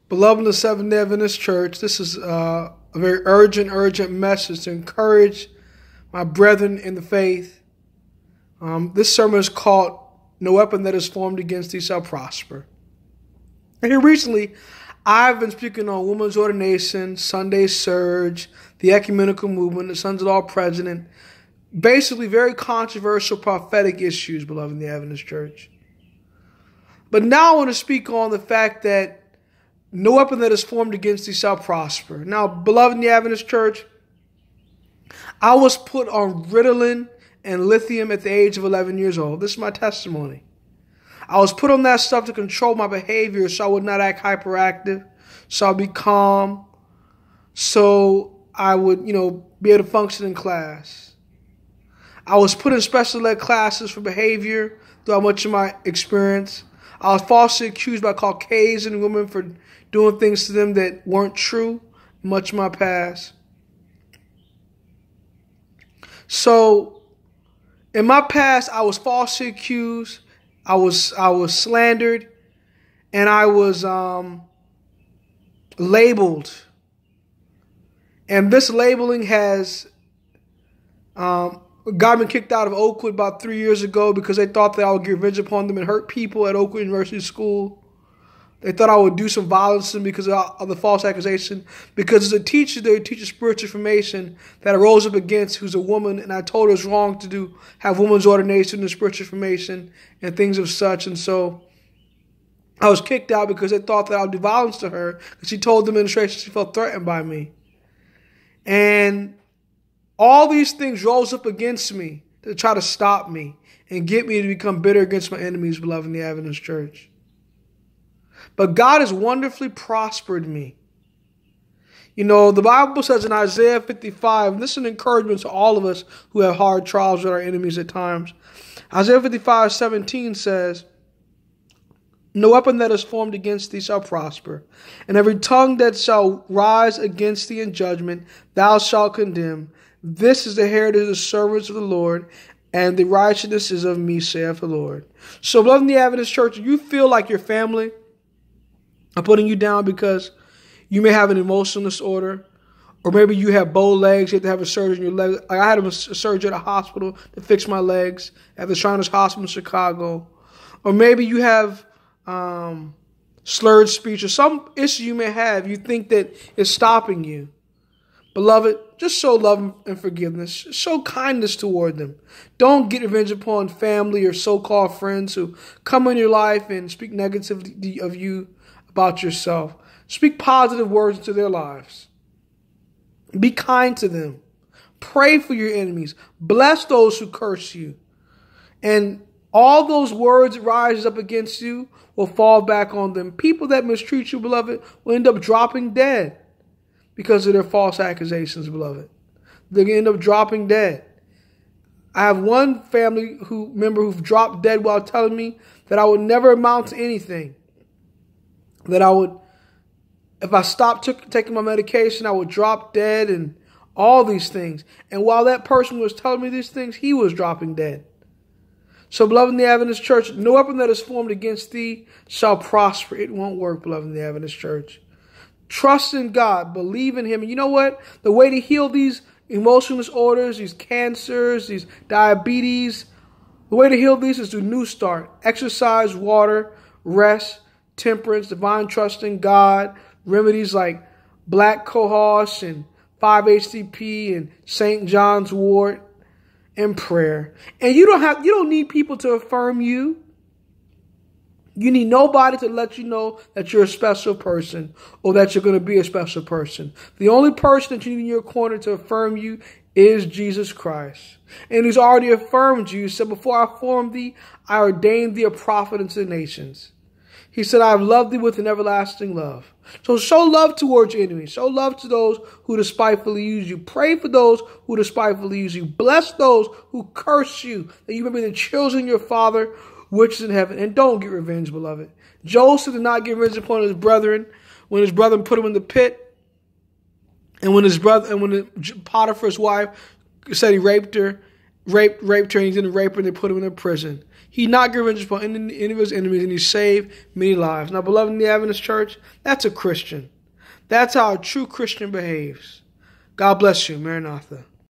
Beloved of the Seventh-day Adventist Church, this is a very urgent message to encourage my brethren in the faith. This sermon is called "No Weapon That Is Formed Against Thee Shall Prosper." And here recently, I've been speaking on women's ordination, Sunday surge, the ecumenical movement, the Sons of the All-President, basically very controversial prophetic issues, beloved in the Adventist Church. But now I want to speak on the fact that no weapon that is formed against thee shall prosper. Now, beloved in the Adventist Church, I was put on Ritalin and lithium at the age of 11 years old. This is my testimony. I was put on that stuff to control my behavior so I would not act hyperactive, so I'd be calm, so I would, be able to function in class. I was put in special ed classes for behavior throughout much of my experience. I was falsely accused by Caucasian women for doing things to them that weren't true, much of my past. So, in my past, I was falsely accused, I was slandered, and I was labeled. And this labeling has got me kicked out of Oakwood about 3 years ago because they thought that I would get revenge upon them and hurt people at Oakwood University School. They thought I would do some violence to them because of the false accusation. Because as a teacher, they would teach a spiritual formation that I rose up against, who's a woman, and I told her it's wrong to have women's ordination and spiritual formation and things of such. And so I was kicked out because they thought that I would do violence to her because she told the administration she felt threatened by me. And all these things rose up against me to try to stop me and get me to become bitter against my enemies, beloved in the Adventist Church. But God has wonderfully prospered me. The Bible says in Isaiah 55, and this is an encouragement to all of us who have hard trials with our enemies at times. Isaiah 55:17 says, "No weapon that is formed against thee shall prosper, and every tongue that shall rise against thee in judgment thou shalt condemn. This is the heritage of the servants of the Lord, and the righteousness is of me, saith the Lord." So, beloved in the Adventist Church, you feel like your family are putting you down because you may have an emotional disorder, or maybe you have bow legs, you have to have a surgery in your legs. Like I had a surgery at a hospital to fix my legs at the Shriners Hospital in Chicago. Or maybe you have slurred speech or some issue you may have, you think that is stopping you. Beloved, just show love and forgiveness. Show kindness toward them. Don't get revenge upon family or so-called friends who come in your life and speak negatively of you about yourself. Speak positive words into their lives. Be kind to them. Pray for your enemies. Bless those who curse you. And all those words that rise up against you will fall back on them. People that mistreat you, beloved, will end up dropping dead because of their false accusations, beloved. They're going to end up dropping dead. I have one family member who dropped dead while telling me that I would never amount to anything. That I would, if I stopped taking my medication, I would drop dead and all these things. And while that person was telling me these things, he was dropping dead. So, beloved in the Adventist Church, no weapon that is formed against thee shall prosper. It won't work, beloved in the Adventist Church. Trust in God. Believe in Him. And you know what? The way to heal these emotional disorders, these cancers, these diabetes, the way to heal these is through New Start. Exercise, water, rest, temperance, divine trust in God, remedies like black cohosh and 5-HTP and St. John's wort, and prayer. And you don't need people to affirm you. You need nobody to let you know that you're a special person or that you're going to be a special person. The only person that you need in your corner to affirm you is Jesus Christ. And He's already affirmed you. He said, "Before I formed thee, I ordained thee a prophet unto the nations." He said, "I have loved thee with an everlasting love." So show love towards your enemies. Show love to those who despitefully use you. Pray for those who despitefully use you. Bless those who curse you, that you may be the children of your Father which is in heaven. And don't get revenge, beloved. Joseph did not get revenge upon his brethren when his brethren put him in the pit. And when Potiphar's wife said he raped her, raped her, and he didn't rape her, and they put him in a prison. He not get revenge upon any of his enemies, and he saved many lives. Now, beloved in the Adventist Church, that's a Christian. That's how a true Christian behaves. God bless you. Maranatha.